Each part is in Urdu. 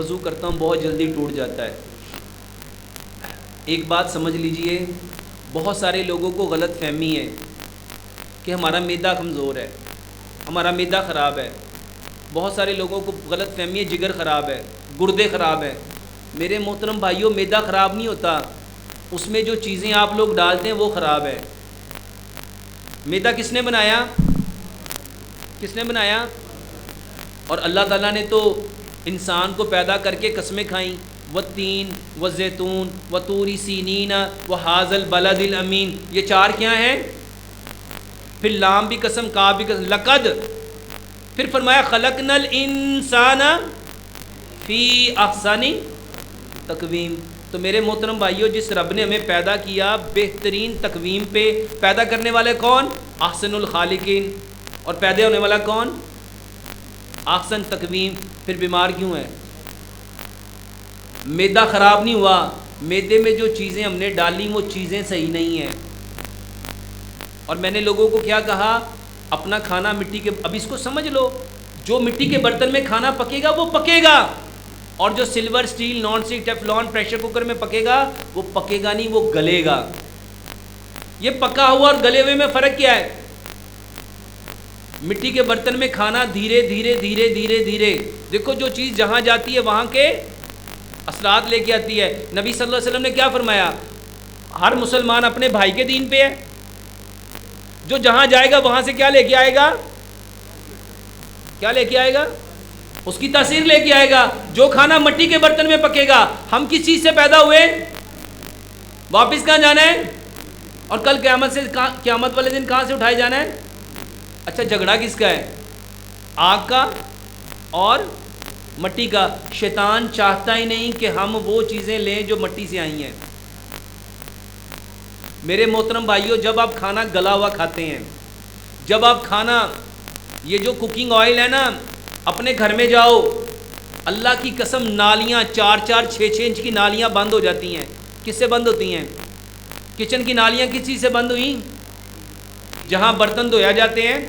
وضو کرتا ہوں بہت جلدی ٹوٹ جاتا ہے۔ ایک بات سمجھ لیجئے، بہت سارے لوگوں کو غلط فہمی ہے کہ ہمارا معدہ کمزور ہے، ہمارا معدہ خراب ہے۔ بہت سارے لوگوں کو غلط فہمی ہے جگر خراب ہے، گردے خراب ہے۔ میرے محترم بھائیوں، معدہ خراب نہیں ہوتا، اس میں جو چیزیں آپ لوگ ڈالتے ہیں وہ خراب ہے۔ معدہ کس نے بنایا؟ کس نے بنایا؟ اور اللہ تعالیٰ نے تو انسان کو پیدا کر کے قسمیں کھائیں، والتین والزیتون وطور سینین وہذا البلد الامین۔ یہ چار کیا ہیں؟ پھر لام بھی قسم، کاف بھی قسم، لقد، پھر فرمایا خلقنا الانسان فی احسن تقویم۔ تو میرے محترم بھائیوں، جس رب نے ہمیں پیدا کیا بہترین تقویم پہ، پیدا کرنے والے کون؟ احسن الخالقین، اور پیدا ہونے والا کون؟ احسن تقویم۔ پھر بیمار کیوں ہے؟ معدہ خراب نہیں ہوا، معدے میں جو چیزیں ہم نے ڈالی وہ چیزیں صحیح نہیں ہیں۔ اور میں نے لوگوں کو کیا کہا؟ اپنا کھانا مٹی کے، اب اس کو سمجھ لو، جو مٹی کے برتن میں کھانا پکے گا وہ پکے گا، اور جو silver, steel, non stick, Teflon, pressure cooker میں پکے گا وہ پکے گا نہیں، وہ گلے گا۔ یہ پکا ہوا اور گلے ہوئے میں فرق کیا ہے؟ مٹی کے برتن میں کھانا دھیرے دھیرے دھیرے دھیرے دھیرے، دیکھو جو چیز جہاں جاتی ہے وہاں کے اثرات لے کے آتی ہے۔ نبی صلی اللہ علیہ وسلم نے کیا فرمایا؟ ہر مسلمان اپنے بھائی کے دین پہ ہے، جو جہاں جائے گا وہاں سے کیا لے کے آئے گا؟ کیا لے کے آئے گا؟ اس کی تاثیر لے کے آئے گا۔ جو کھانا مٹی کے برتن میں پکے گا، ہم کس چیز سے پیدا ہوئے؟ واپس کہاں جانا ہے؟ اور کل قیامت والے دن کہاں سے اٹھائے جانا ہے؟ اچھا، جھگڑا کس کا ہے؟ آگ کا اور مٹی کا۔ شیطان چاہتا ہی نہیں کہ ہم وہ چیزیں لیں جو مٹی سے آئی ہیں۔ میرے محترم بھائیوں، جب آپ کھانا گلا ہوا کھاتے ہیں، جب آپ کھانا، یہ جو کوکنگ آئل ہے نا، اپنے گھر میں جاؤ، اللہ کی قسم نالیاں 4-4 6-6 انچ کی نالیاں بند ہو جاتی ہیں۔ کس سے بند ہوتی ہیں؟ کچن کی نالیاں کس چیز سے بند ہوئیں؟ جہاں برتن دھویا جاتے ہیں،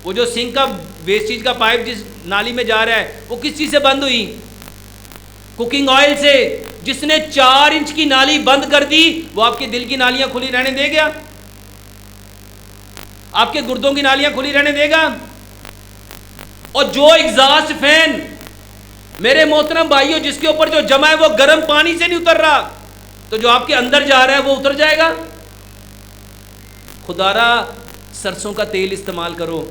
وہ جو سنک کا ویسٹیج کا پائپ جس نالی میں جا رہا ہے وہ کس چیز سے بند ہوئی؟ کوکنگ آئل سے۔ جس نے 4 انچ کی نالی بند کر دی وہ آپ کے دل کی نالیاں کھلی رہنے دے گا؟ آپ کے گردوں کی نالیاں کھلی رہنے دے گا؟ اور جو ایگزاسٹ فین میرے محترم بھائیوں جس کے اوپر جو جمع ہے وہ گرم پانی سے نہیں اتر رہا، تو جو آپ کے اندر جا رہا ہے وہ اتر جائے گا؟ خدا را سرسوں کا تیل استعمال کرو،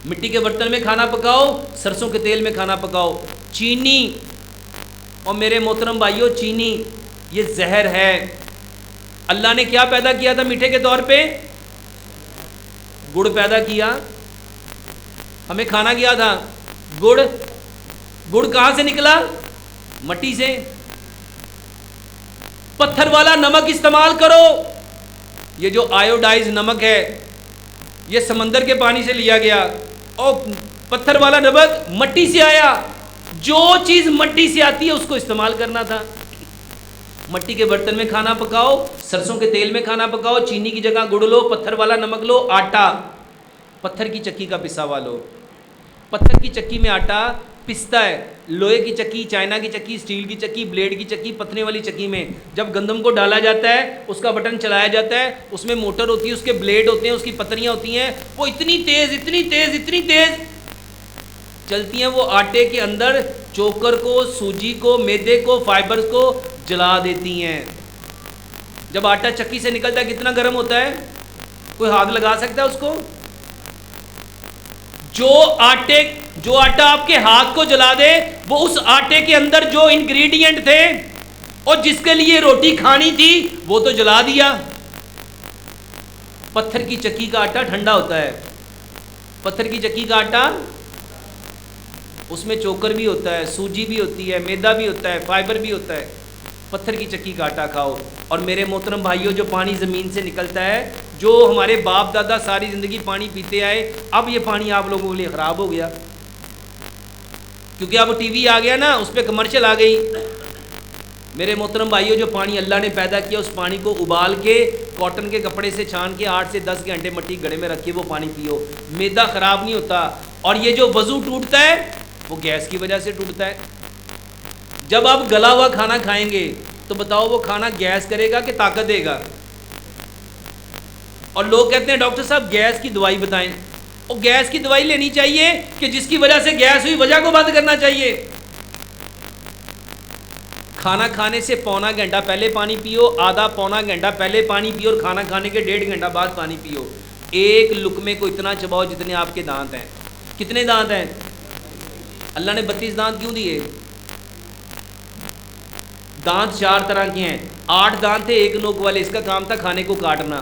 مٹی کے برتن میں کھانا پکاؤ، سرسوں کے تیل میں کھانا پکاؤ۔ چینی، اور میرے محترم بھائیوں چینی یہ زہر ہے۔ اللہ نے کیا پیدا کیا تھا میٹھے کے طور پہ؟ گڑ پیدا کیا۔ ہمیں کھانا کیا تھا؟ گڑ۔ گڑ کہاں سے نکلا؟ مٹی سے۔ پتھر والا نمک استعمال کرو۔ یہ جو آیوڈائز نمک ہے یہ سمندر کے پانی سے لیا گیا، اور پتھر والا نمک مٹی سے آیا۔ جو چیز مٹی سے آتی ہے اس کو استعمال کرنا تھا۔ مٹی کے برتن میں کھانا پکاؤ، سرسوں کے تیل میں کھانا پکاؤ، چینی کی جگہ گڑ لو، پتھر والا نمک لو، آٹا پتھر کی چکی کا پسا ہوا لو۔ پتھر کی چکی میں آٹا پستا ہے، لوہے کی چکی، چائنا کی چکی، سٹیل کی چکی، بلیڈ کی چکی، پتھرے والی چکی میں جب گندم کو ڈالا جاتا ہے اس کا بٹن چلایا جاتا ہے، اس میں موٹر ہوتی ہے، اس کے بلیڈ ہوتے ہیں، اس کی پتریاں ہوتی ہیں، وہ اتنی تیز اتنی تیز اتنی تیز چلتی ہیں، وہ آٹے کے اندر چوکر کو، سوجی کو، میدے کو، فائبرز کو جلا دیتی ہیں۔ جب آٹا چکی سے نکلتا ہے کتنا گرم ہوتا ہے؟ کوئی ہاتھ لگا سکتا ہے اس کو؟ جو آٹا آپ کے ہاتھ کو جلا دے وہ اس آٹے کے اندر جو انگریڈینٹ تھے اور جس کے لیے روٹی کھانی تھی وہ تو جلا دیا۔ پتھر کی چکی کا آٹا ٹھنڈا ہوتا ہے، پتھر کی چکی کا آٹا اس میں چوکر بھی ہوتا ہے، سوجی بھی ہوتی ہے، میدا بھی ہوتا ہے، فائبر بھی ہوتا ہے۔ پتھر کی چکی کا آٹا کھاؤ۔ اور میرے محترم بھائیوں، جو پانی زمین سے نکلتا ہے، جو ہمارے باپ دادا ساری زندگی پانی پیتے آئے، اب یہ پانی آپ لوگوں کے لیے خراب ہو گیا، کیونکہ اب ٹی وی آ گیا نا، اس پہ کمرشل آ گئی۔ میرے محترم بھائیوں، جو پانی اللہ نے پیدا کیا اس پانی کو ابال کے کاٹن کے کپڑے سے چھان کے 8 سے 10 گھنٹے مٹی گڑے میں رکھ کے وہ پانی پیو، معدہ خراب نہیں ہوتا۔ اور یہ جو وضو ٹوٹتا ہے وہ گیس کی وجہ سے ٹوٹتا ہے. جب آپ گلا ہوا کھانا کھائیں گے تو بتاؤ وہ کھانا گیس کرے گا کہ طاقت دے گا؟ اور لوگ کہتے ہیں ڈاکٹر صاحب گیس کی دوائی بتائیں. اور گیس کی دوائی لینی چاہیے کہ جس کی وجہ سے گیس ہوئی وجہ کو بند کرنا چاہیے. کھانا کھانے سے پونا گھنٹہ پہلے پانی پیو، آدھا پونا گھنٹہ پہلے پانی پیو، اور کھانا کھانے کے 1.5 گھنٹہ بعد پانی پیو. ایک لقمے کو اتنا چباؤ جتنے آپ کے دانت ہیں. کتنے دانت ہیں؟ اللہ نے 32 دانت کیوں دیے؟ دانت 4 طرح کے ہیں. 8 دانت تھے 1 نوک والے، اس کا کام تھا کھانے کو کاٹنا.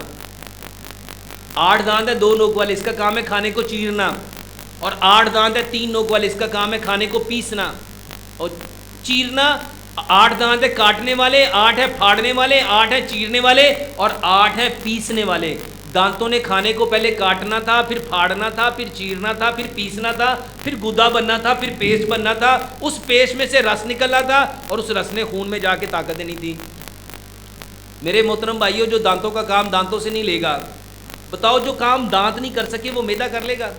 8 دانت ہے 2 نوک والے، اس کا کام ہے کھانے کو چیرنا. اور 8 دانت ہے 3 نوک والے، اس کا کام ہے کھانے کو پیسنا اور چیرنا. 8 دانت ہے کاٹنے والے، 8 ہے پھاڑنے والے، 8 ہے چیرنے والے، اور 8 ہے پیسنے والے. دانتوں نے کھانے کو پہلے کاٹنا تھا، پھر پھاڑنا تھا، پھر چیرنا تھا، پھر پیسنا تھا، پھر گودا بننا تھا، پھر پیسٹ بننا تھا. اس پیسٹ میں سے رس نکلنا تھا اور اس رس نے خون میں جا کے طاقت دینی تھی. میرے محترم بھائیوں، جو دانتوں کا کام دانتوں سے نہیں لے گا، بتاؤ جو کام دانت نہیں کر سکے وہ معدہ کر لے گا؟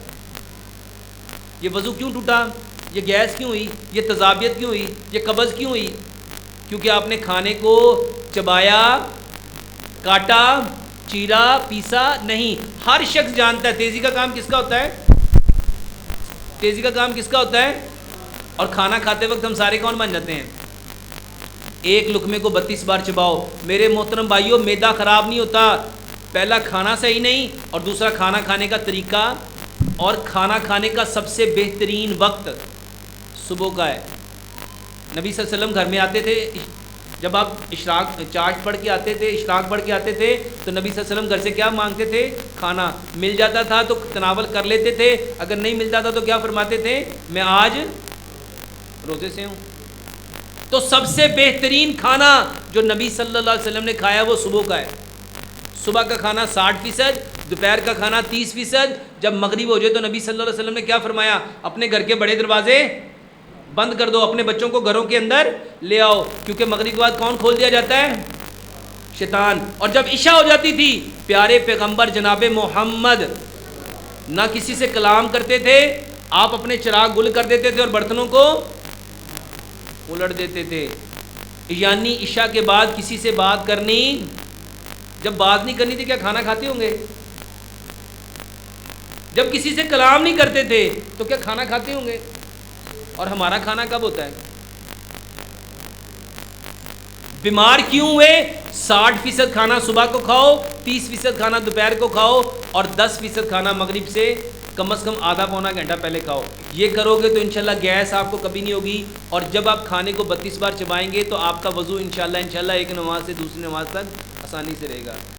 یہ وضو کیوں ٹوٹا؟ یہ گیس کیوں ہوئی؟ یہ تذابیت کیوں ہوئی؟ یہ قبض کیوں ہوئی؟ کیونکہ آپ نے کھانے کو چبایا، کاٹا، چیرا، پیسا نہیں. ہر شخص جانتا ہے تیزی کا کام کس کا ہوتا ہے؟ تیزی کا کام کس کا ہوتا ہے؟ اور کھانا کھاتے وقت ہم سارے کون بن جاتے ہیں؟ ایک لقمے کو 32 بار چباؤ. میرے محترم بھائیوں، معدہ خراب نہیں ہوتا. پہلا کھانا صحیح نہیں، اور دوسرا کھانا کھانے کا طریقہ. اور کھانا کھانے کا سب سے بہترین وقت صبح کا ہے. نبی صلی اللہ علیہ وسلم گھر میں آتے تھے، جب آپ اشراق چارج پڑھ کے آتے تھے، اشراق پڑھ کے آتے تھے، تو نبی صلی اللہ علیہ وسلم گھر سے کیا مانگتے تھے؟ کھانا. مل جاتا تھا تو تناول کر لیتے تھے، اگر نہیں ملتا تھا تو کیا فرماتے تھے؟ میں آج روزے سے ہوں. تو سب سے بہترین کھانا جو نبی صلی اللہ علیہ وسلم نے کھایا وہ صبح کا ہے. صبح کا کھانا 60%، دوپہر کا کھانا 30%. جب مغرب ہو جائے تو نبی صلی اللہ علیہ وسلم نے کیا فرمایا؟ اپنے گھر کے بڑے دروازے بند کر دو، اپنے بچوں کو گھروں کے اندر لے آؤ، کیونکہ مغرب کے بعد کون کھول دیا جاتا ہے؟ شیطان. اور جب عشاء ہو جاتی تھی، پیارے پیغمبر جناب محمد نہ کسی سے کلام کرتے تھے، آپ اپنے چراغ گل کر دیتے تھے اور برتنوں کو الٹ دیتے تھے. یعنی عشاء کے بعد کسی سے بات کرنی، جب بات نہیں کرنی تھی کیا کھانا کھاتے ہوں گے؟ جب کسی سے کلام نہیں کرتے تھے تو کیا کھانا کھاتے ہوں گے؟ اور ہمارا کھانا کب ہوتا ہے؟ بیمار کیوں ہوئے؟ 60% کھانا صبح کو کھاؤ، 30% کھانا دوپہر کو کھاؤ، اور 10% کھانا مغرب سے کم از کم آدھا پونا گھنٹہ پہلے کھاؤ. یہ کرو گے تو انشاءاللہ گیس آپ کو کبھی نہیں ہوگی. اور جب آپ کھانے کو 32 بار چبائیں گے تو آپ کا وضو انشاءاللہ ایک نماز سے دوسری نماز تک آسانی سے رہے گا.